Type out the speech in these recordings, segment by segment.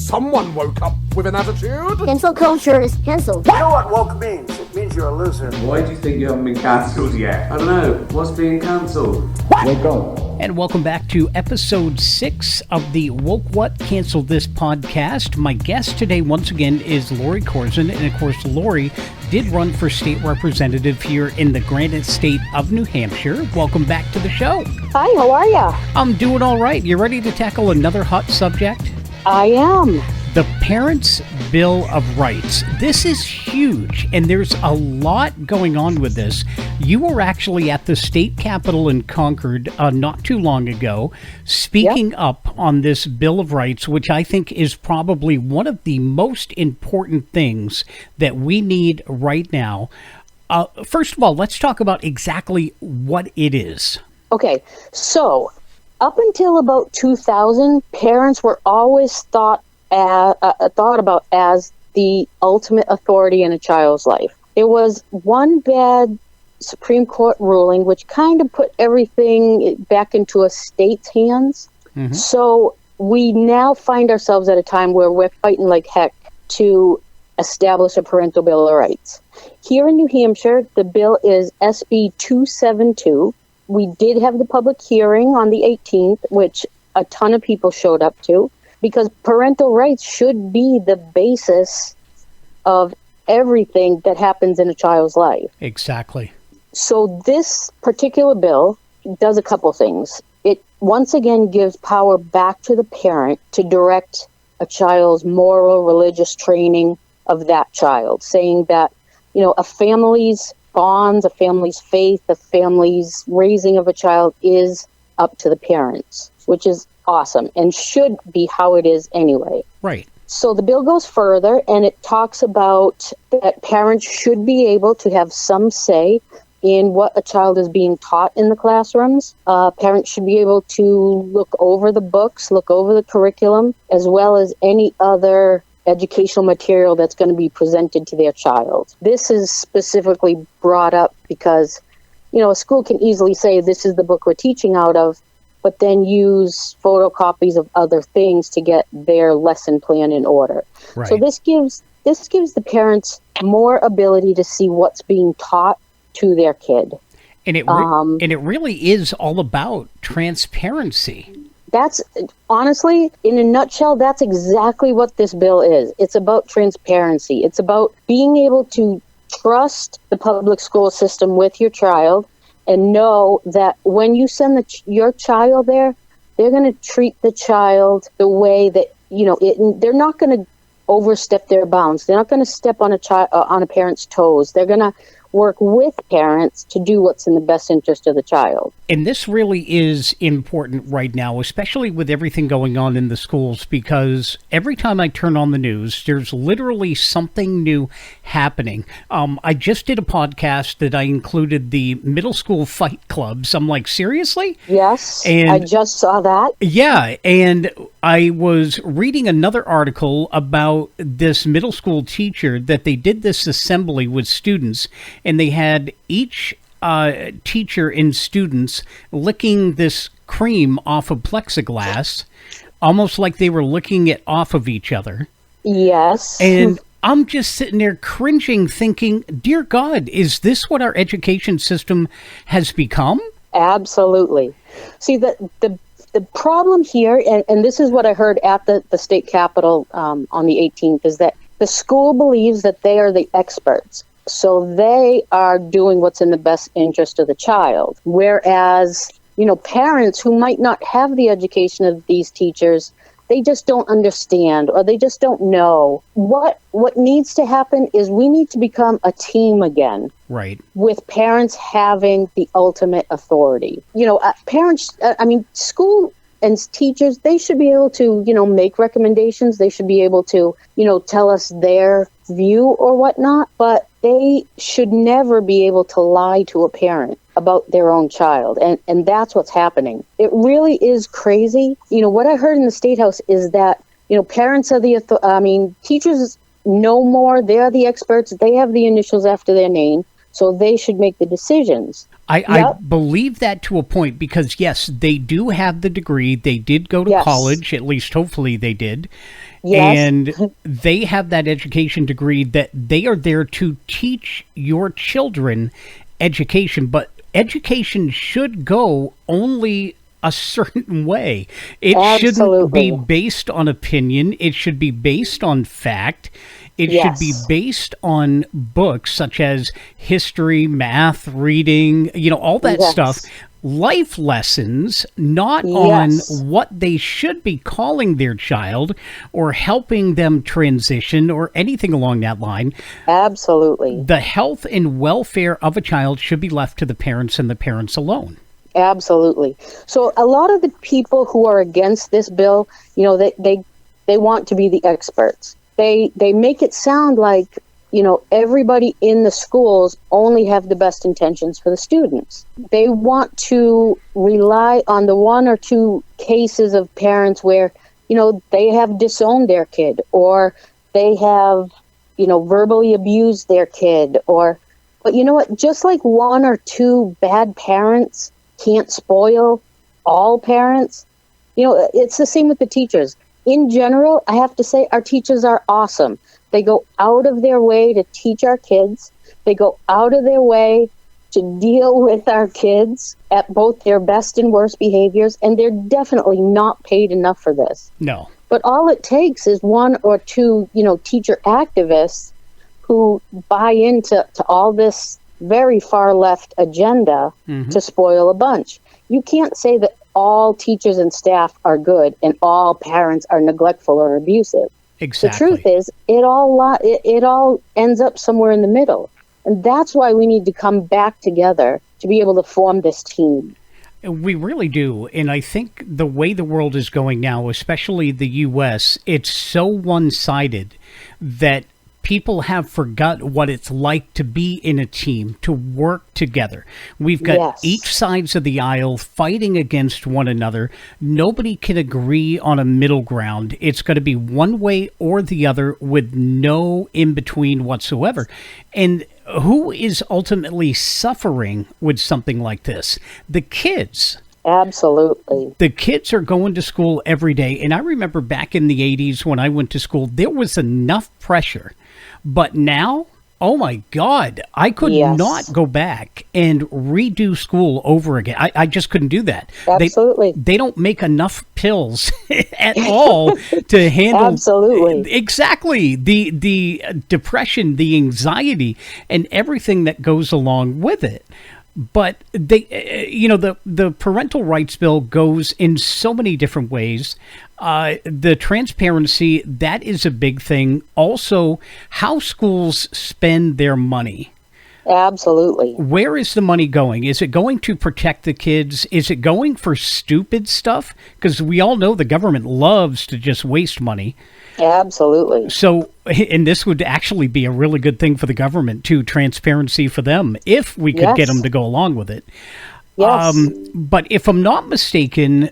Someone woke up with an attitude. Cancel culture is canceled. You know what woke means? It means you're a loser. Why do you think you haven't been cancelled yet? I don't know. What's being cancelled? Wake up. And welcome back to episode 6 of the Woke What Cancel This podcast. My guest today, once again, is Lori Korzen. And of course, Lori did run for state representative here in the Granite State of New Hampshire. Welcome back to the show. Hi, how are ya? I'm doing all right. You ready to tackle another hot subject? I am. The Parental Bill of Rights. This is huge, and there's a lot going on with this. You were actually at the state capitol in Concord not too long ago, speaking up on this Bill of Rights, which I think is probably one of the most important things that we need right now. First of all, let's talk about exactly what it is. Okay, so up until about 2000, parents were always thought about as the ultimate authority in a child's life. There was one bad Supreme Court ruling which kind of put everything back into a state's hands. Mm-hmm. So we now find ourselves at a time where we're fighting like heck to establish a Parental Bill of Rights. Here in New Hampshire, the bill is SB 272. We did have the public hearing on the 18th, which a ton of people showed up to, because parental rights should be the basis of everything that happens in a child's life. Exactly. So this particular bill does a couple things. It once again gives power back to the parent to direct a child's moral, religious training of that child, saying that, you know, a family's bonds, a family's faith, a family's raising of a child is up to the parents, which is awesome and should be how it is anyway. Right. So the bill goes further, and it talks about that parents should be able to have some say in what a child is being taught in the classrooms. Parents should be able to look over the books, look over the curriculum, as well as any other educational material that's going to be presented to their child. This is specifically brought up because, you know, a school can easily say this is the book we're teaching out of, but then use photocopies of other things to get their lesson plan in order. Right. So this gives the parents more ability to see what's being taught to their kid. And it really is all about transparency. That's honestly, in a nutshell, that's exactly what this bill is. It's about transparency. It's about being able to trust the public school system with your child and know that when you send your child there, they're going to treat the child the way that, you know, they're not going to overstep their bounds. They're not going to step on a parent's toes. They're going to work with parents to do what's in the best interest of the child. And this really is important right now, especially with everything going on in the schools, because every time I turn on the news, there's literally something new happening. I just did a podcast that I included the middle school fight clubs. I'm like, seriously? Yes, and I just saw that. Yeah, and I was reading another article about this middle school teacher that they did this assembly with students, and they had each teacher and students licking this cream off of plexiglass, almost like they were licking it off of each other. Yes. And I'm just sitting there cringing, thinking, dear God, is this what our education system has become? Absolutely. See, the problem here, and this is what I heard at the state capitol on the 18th, is that the school believes that they are the experts. So they are doing what's in the best interest of the child. Whereas, you know, parents who might not have the education of these teachers, they just don't understand, or they just don't know. What needs to happen is we need to become a team again. Right. With parents having the ultimate authority. You know, school and teachers, they should be able to, you know, make recommendations. They should be able to, you know, tell us their view or whatnot, but they should never be able to lie to a parent about their own child. And that's what's happening. It really is crazy. You know, what I heard in the State House is that, you know, parents are teachers know more. They're the experts. They have the initials after their name. So they should make the decisions. I believe that to a point because, yes, they do have the degree. They did go to college, at least hopefully they did. Yes. And they have that education degree that they are there to teach your children education, but education should go only a certain way. It shouldn't be Absolutely. based on opinion. It should be based on fact. It should be Yes. based on books such as history, math, reading, all that Yes. stuff. Life lessons, not Yes. on what they should be calling their child or helping them transition or anything along that line. Absolutely. The health and welfare of a child should be left to the parents and the parents alone. Absolutely. So a lot of the people who are against this bill, they want to be the experts. They make it sound like, everybody in the schools only have the best intentions for the students. They want to rely on the one or two cases of parents where, they have disowned their kid, or they have, verbally abused their kid, but you know what? Just like one or two bad parents can't spoil all parents, it's the same with the teachers. In general, I have to say our teachers are awesome. They go out of their way to teach our kids. They go out of their way to deal with our kids at both their best and worst behaviors, and they're definitely not paid enough for this. No. But all it takes is one or two, teacher activists who buy into all this very far left agenda to spoil a bunch. You can't say that all teachers and staff are good and all parents are neglectful or abusive. Exactly. The truth is, it all ends up somewhere in the middle. And that's why we need to come back together to be able to form this team. We really do. And I think the way the world is going now, especially the U.S., it's so one-sided that people have forgot what it's like to be in a team, to work together. We've got Yes. each sides of the aisle fighting against one another. Nobody can agree on a middle ground. It's going to be one way or the other with no in-between whatsoever. And who is ultimately suffering with something like this? The kids. Absolutely. The kids are going to school every day. And I remember back in the 80s when I went to school, there was enough pressure. But now, oh my God, I could Yes. not go back and redo school over again. I just couldn't do that. Absolutely. They don't make enough pills at all to handle Absolutely. exactly the depression, the anxiety, and everything that goes along with it. But they, the parental rights bill goes in so many different ways. The transparency, that is a big thing. Also, how schools spend their money. Absolutely. Where is the money going? Is it going to protect the kids? Is it going for stupid stuff? Because we all know the government loves to just waste money. Absolutely. So, and this would actually be a really good thing for the government, too, transparency for them, if we could get Yes. them to go along with it. Yes. But if I'm not mistaken,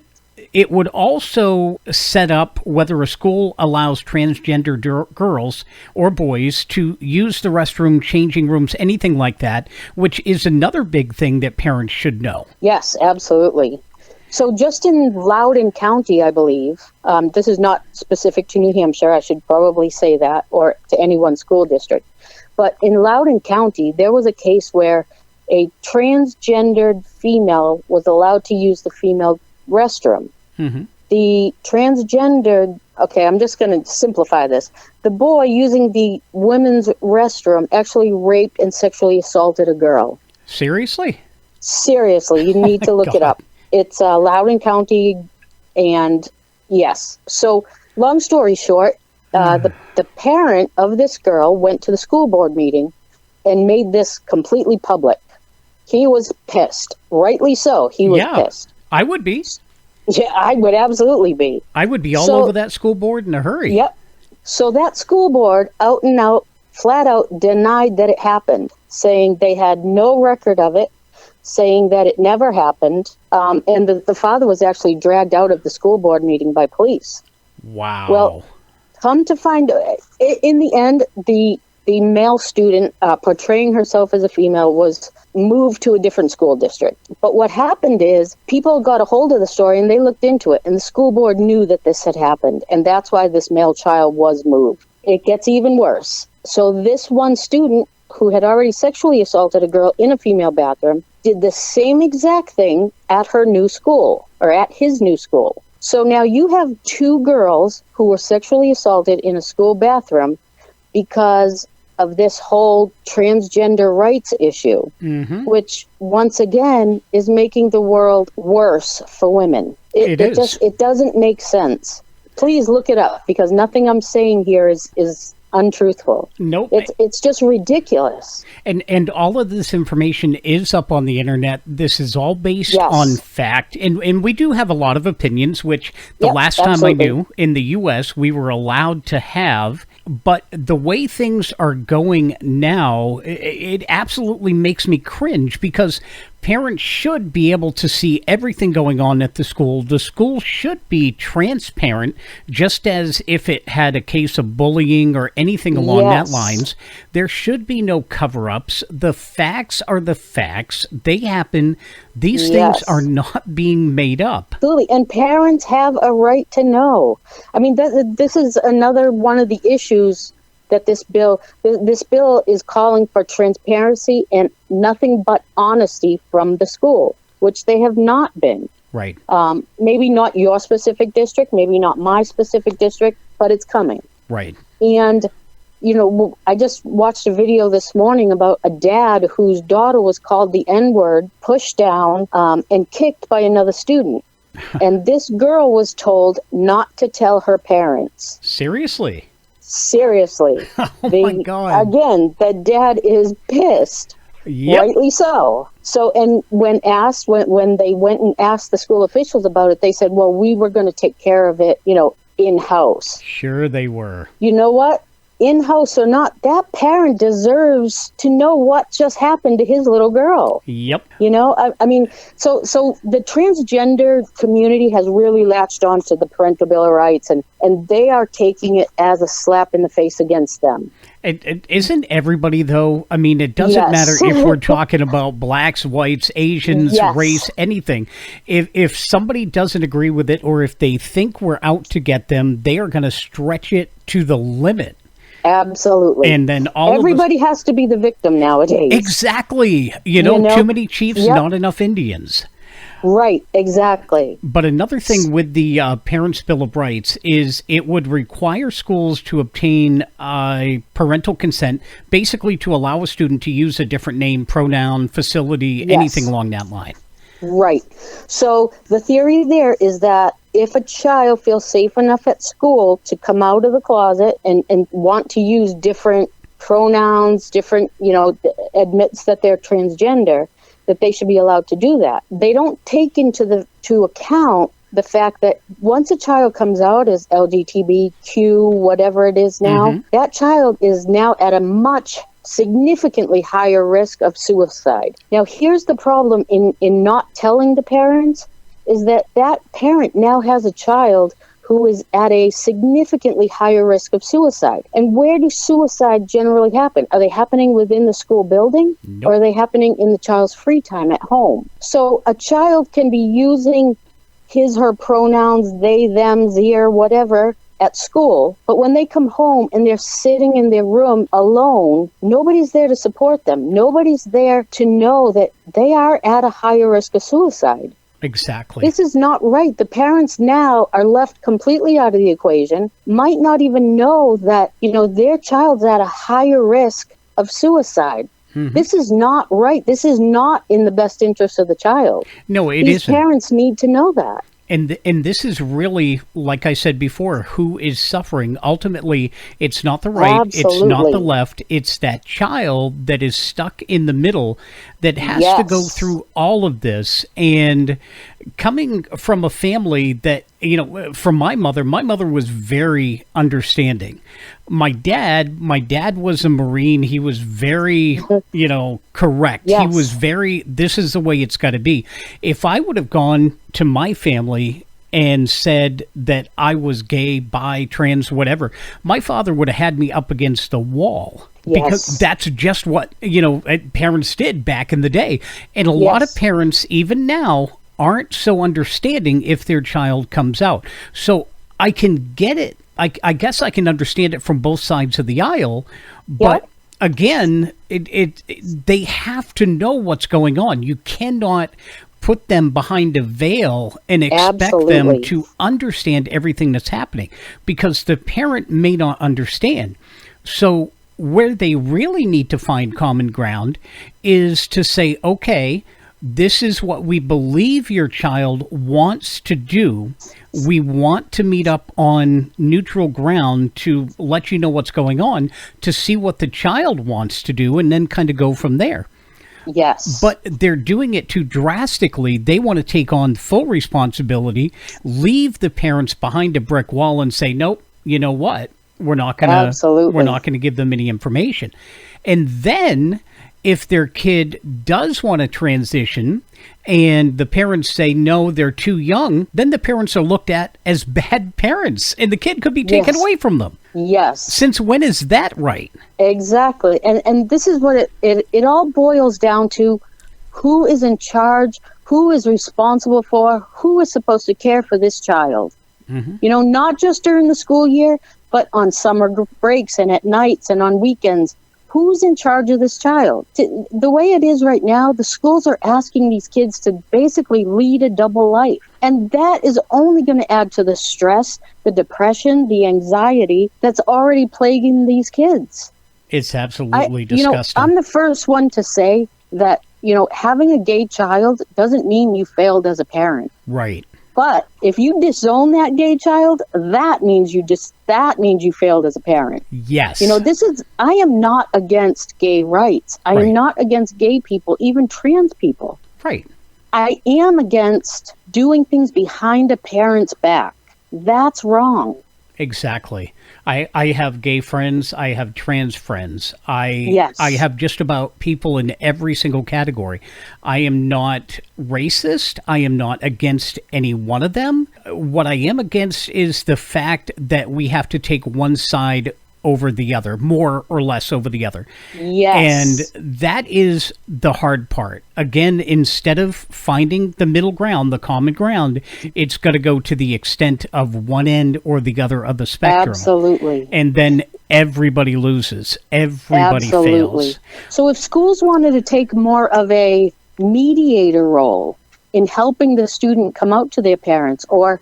it would also set up whether a school allows transgender girls or boys to use the restroom, changing rooms, anything like that, which is another big thing that parents should know. Yes, absolutely. So just in Loudoun County, I believe, this is not specific to New Hampshire, I should probably say that, or to any one school district. But in Loudoun County, there was a case where a transgendered female was allowed to use the female restroom. Mm-hmm. The transgendered, okay, I'm just going to simplify this. The boy using the women's restroom actually raped and sexually assaulted a girl. Seriously? Seriously, you need to look it up. It's Loudoun County, and yes. So, long story short, the parent of this girl went to the school board meeting and made this completely public. He was pissed. Rightly so. He was pissed. I would be. Yeah, I would absolutely be. I would be all over that school board in a hurry. Yep. So that school board out and out, flat out denied that it happened, saying they had no record of it, saying that it never happened. And the father was actually dragged out of the school board meeting by police. Wow. Well, come to find, in the end, the the male student portraying herself as a female was moved to a different school district. But what happened is people got a hold of the story and they looked into it, and the school board knew that this had happened, and that's why this male child was moved. It gets even worse. So this one student who had already sexually assaulted a girl in a female bathroom did the same exact thing at her new school, or at his new school. So now you have two girls who were sexually assaulted in a school bathroom because of this whole transgender rights issue, which once again is making the world worse for women. It doesn't make sense. Please look it up, because nothing I'm saying here is untruthful. Nope. It's just ridiculous. And all of this information is up on the internet. This is all based on fact. And we do have a lot of opinions, which the last time I knew in the U.S. we were allowed to have. But the way things are going now, it absolutely makes me cringe, because parents should be able to see everything going on at the school. The school should be transparent, just as if it had a case of bullying or anything along that lines. There should be no cover-ups. The facts are the facts. They happen. These things are not being made up. Absolutely. And parents have a right to know. I mean, this is another one of the issues that this bill is calling for: transparency and nothing but honesty from the school, which they have not been. Right. Maybe not your specific district, maybe not my specific district, but it's coming. Right. And, you know, I just watched a video this morning about a dad whose daughter was called the N-word, pushed down, and kicked by another student. And this girl was told not to tell her parents. Seriously? Seriously. Oh my God. Again, the dad is pissed. Yep. Rightly so. So, and when they went and asked the school officials about it, they said, well, we were going to take care of it, you know, in-house. Sure they were. You know what? In-house or not, that parent deserves to know what just happened to his little girl. Yep. You know, I mean, so the transgender community has really latched on to the Parental Bill of Rights, and they are taking it as a slap in the face against them. It isn't everybody, though. I mean, it doesn't matter if we're talking about blacks, whites, Asians, race, anything. If somebody doesn't agree with it, or if they think we're out to get them, they are going to stretch it to the limit. Absolutely. And then everybody has to be the victim nowadays. Exactly. You know, too many chiefs, not enough Indians. Right, exactly. But another thing with the Parents' Bill of Rights is it would require schools to obtain parental consent, basically to allow a student to use a different name, pronoun, facility, anything along that line. Right. So the theory there is that if a child feels safe enough at school to come out of the closet and want to use different pronouns, different, you know, admits that they're transgender, that they should be allowed to do that. They don't take into account the fact that once a child comes out as LGBTQ, whatever it is now, that child is now at a much significantly higher risk of suicide. Now, here's the problem in not telling the parents, is that parent now has a child who is at a significantly higher risk of suicide. And where do suicide generally happen? Are they happening within the school building? Nope. Or are they happening in the child's free time at home? So a child can be using his, her pronouns, they, them, their, whatever, at school, but when they come home and they're sitting in their room alone, nobody's there to support them. Nobody's there to know that they are at a higher risk of suicide. Exactly. This is not right. The parents now are left completely out of the equation, might not even know that, you know, their child's at a higher risk of suicide. This is not right. This is not in the best interest of the child. No, it These isn't. Parents need to know that. And this is really, like I said before, who is suffering. Ultimately, it's not the right, it's not the left, it's that child that is stuck in the middle that has to go through all of this. And coming from a family that, you know, from my mother was very understanding. My dad was a Marine. He was very, you know, correct. He was very, this is the way it's got to be. If I would have gone to my family and said that I was gay, bi, trans, whatever, my father would have had me up against the wall. Yes. Because that's just what, parents did back in the day. And a lot of parents, even now, aren't so understanding if their child comes out. So I can get it. I guess I can understand it from both sides of the aisle. But again, they have to know what's going on. You cannot put them behind a veil and expect them to understand everything that's happening, because the parent may not understand. So where they really need to find common ground is to say, okay, this is what we believe your child wants to do. We want to meet up on neutral ground to let you know what's going on, to see what the child wants to do, and then kind of go from there. Yes. But they're doing it too drastically. They want to take on full responsibility, leave the parents behind a brick wall and say, nope, you know what? We're not going to give them any information. And then if their kid does want to transition and the parents say, no, they're too young, then the parents are looked at as bad parents and the kid could be taken away from them. Yes. Since when is that right? Exactly. And this is what it all boils down to: who is in charge, who is responsible for, who is supposed to care for this child. Mm-hmm. Not just during the school year, but on summer breaks and at nights and on weekends. Who's in charge of this child? The way it is right now, the schools are asking these kids to basically lead a double life. And that is only going to add to the stress, the depression, the anxiety that's already plaguing these kids. It's absolutely disgusting. I'm the first one to say that, having a gay child doesn't mean you failed as a parent. Right. But if you disown that gay child, that means you failed as a parent. Yes. I am not against gay rights. I am not against gay people, even trans people. Right. I am against doing things behind a parent's back. That's wrong. Exactly. I have gay friends. I have trans friends. I have just about people in every single category. I am not racist. I am not against any one of them. What I am against is the fact that we have to take one side over the other, more or less over the other. Yes. And that is the hard part. Again, instead of finding the middle ground, the common ground, it's got to go to the extent of one end or the other of the spectrum. Absolutely. And then everybody loses. Everybody fails. So if schools wanted to take more of a mediator role in helping the student come out to their parents, or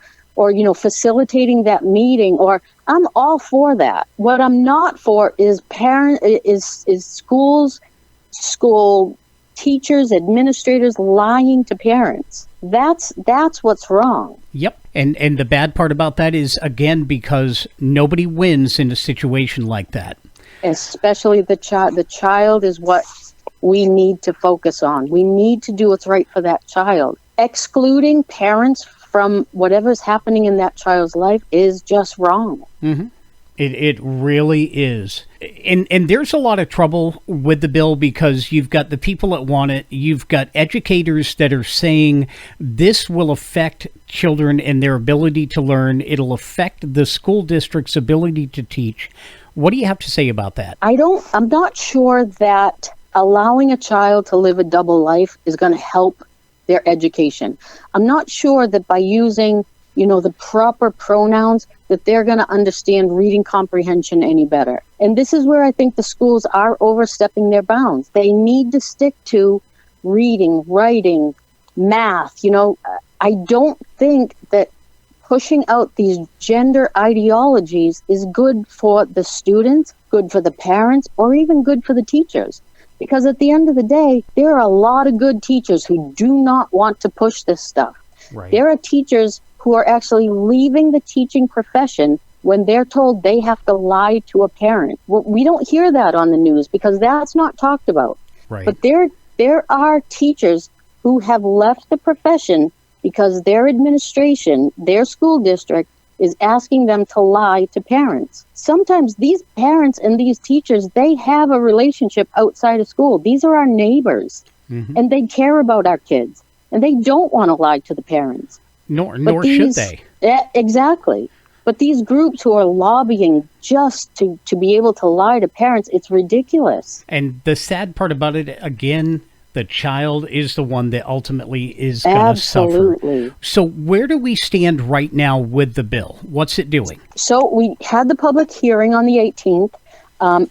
facilitating that meeting, or I'm all for that. What I'm not for is school teachers, administrators lying to parents. That's what's wrong. Yep. And the bad part about that is, again, because nobody wins in a situation like that. Especially the child. The child is what we need to focus on. We need to do what's right for that child. Excluding parents from whatever's happening in that child's life is just wrong. Mm-hmm. It really is. And there's a lot of trouble with the bill because you've got the people that want it. You've got educators that are saying this will affect children and their ability to learn. It'll affect the school district's ability to teach. What do you have to say about that? I'm not sure that allowing a child to live a double life is going to help their education. I'm not sure that by using, the proper pronouns, that they're going to understand reading comprehension any better. And this is where I think the schools are overstepping their bounds. They need to stick to reading, writing, math. I don't think that pushing out these gender ideologies is good for the students, good for the parents, or even good for the teachers. Because at the end of the day, there are a lot of good teachers who do not want to push this stuff. Right. There are teachers who are actually leaving the teaching profession when they're told they have to lie to a parent. Well, we don't hear that on the news because that's not talked about. Right. But there are teachers who have left the profession because their administration, their school district, is asking them to lie to parents. Sometimes these parents and these teachers, they have a relationship outside of school. These are our neighbors, and they care about our kids, and they don't want to lie to the parents. Nor should they. Exactly. But these groups who are lobbying just to be able to lie to parents, it's ridiculous. And the sad part about it, again, the child is the one that ultimately is going to suffer. Absolutely. So where do we stand right now with the bill? What's it doing? So we had the public hearing on the 18th.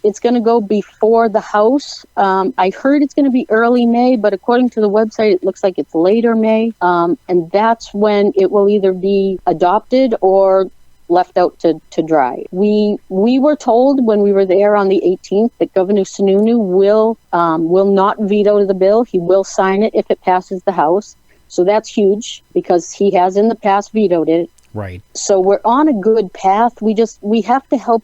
It's going to go before the House. I heard it's going to be early May, but according to the website, it looks like it's later May. And that's when it will either be adopted or left out to dry. We were told when we were there on the 18th that Governor Sununu will not veto the bill. He will sign it if it passes the House. So that's huge because he has in the past vetoed it. Right. So we're on a good path. We have to help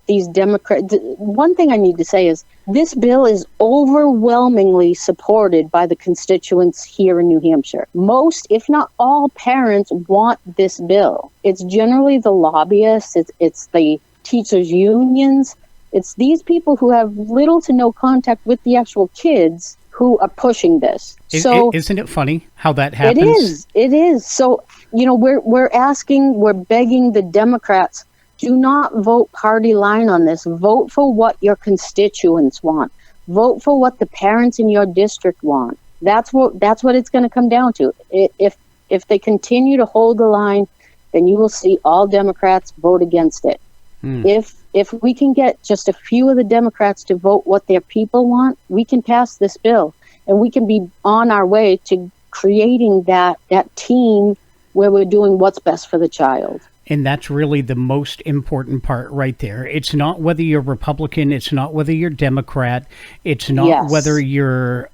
these Democrats. One thing I need to say is this bill is overwhelmingly supported by the constituents here in New Hampshire. Most, if not all, parents want this bill. It's generally the lobbyists, it's the teachers' unions, it's these people who have little to no contact with the actual kids who are pushing this. Isn't it funny how that happens? It is. So, we're begging the Democrats, do not vote party line on this. Vote for what your constituents want. Vote for what the parents in your district want. That's what it's going to come down to. If they continue to hold the line, then you will see all Democrats vote against it. If we can get just a few of the Democrats to vote what their people want, we can pass this bill, and we can be on our way to creating that team where we're doing what's best for the child. And that's really the most important part right there. It's not whether you're Republican. It's not whether you're Democrat. It's not whether you're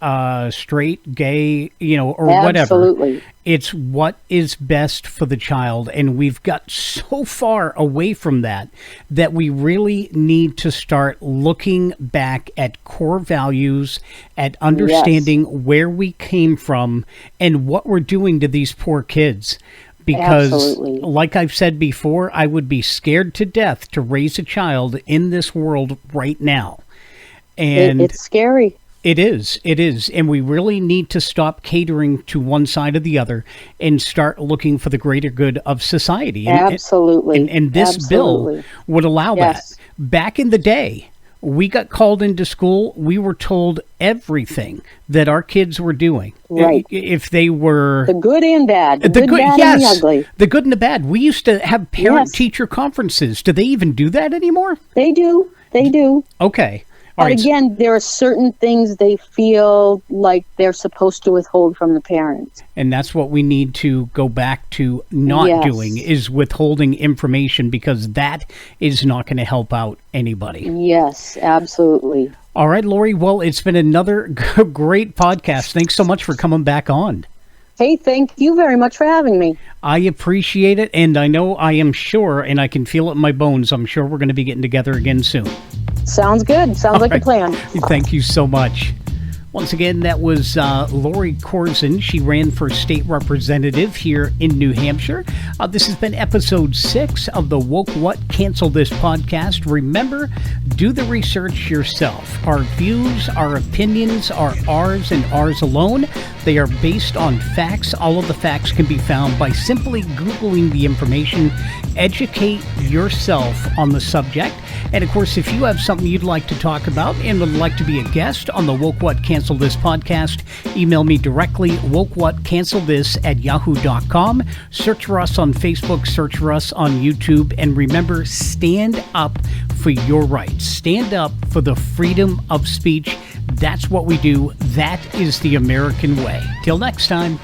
straight, gay, or whatever. Absolutely. It's what is best for the child. And we've got so far away from that we really need to start looking back at core values, at understanding where we came from and what we're doing to these poor kids. Because, Absolutely. Like I've said before, I would be scared to death to raise a child in this world right now. And it's scary. It is. And we really need to stop catering to one side or the other and start looking for the greater good of society. Absolutely. And this bill would allow that. Back in the day, we got called into school. We were told everything that our kids were doing. Right. If they were... The good and bad. The good, bad, and the ugly. The good and the bad. We used to have parent-teacher conferences. Do they even do that anymore? They do. Okay. But again, there are certain things they feel like they're supposed to withhold from the parents. And that's what we need to go back to not doing, is withholding information, because that is not going to help out anybody. Yes, absolutely. All right, Lori. Well, it's been another great podcast. Thanks so much for coming back on. Hey, thank you very much for having me. I appreciate it, and I am sure, and I can feel it in my bones, I'm sure we're going to be getting together again soon. Sounds good. Sounds like a plan. Thank you so much. Once again, that was Lori Korzen. She ran for state representative here in New Hampshire. This has been episode 6 of the Woke What Cancel This podcast. Remember, do the research yourself. Our views, our opinions are ours and ours alone. They are based on facts. All of the facts can be found by simply Googling the information. Educate yourself on the subject. And of course, if you have something you'd like to talk about and would like to be a guest on the Woke What Cancel This podcast, email me directly, WokeWhatCancelThis@yahoo.com. Search for us on Facebook, search for us on YouTube, and remember, stand up for your rights. Stand up for the freedom of speech. That's what we do. That is the American way. Till next time.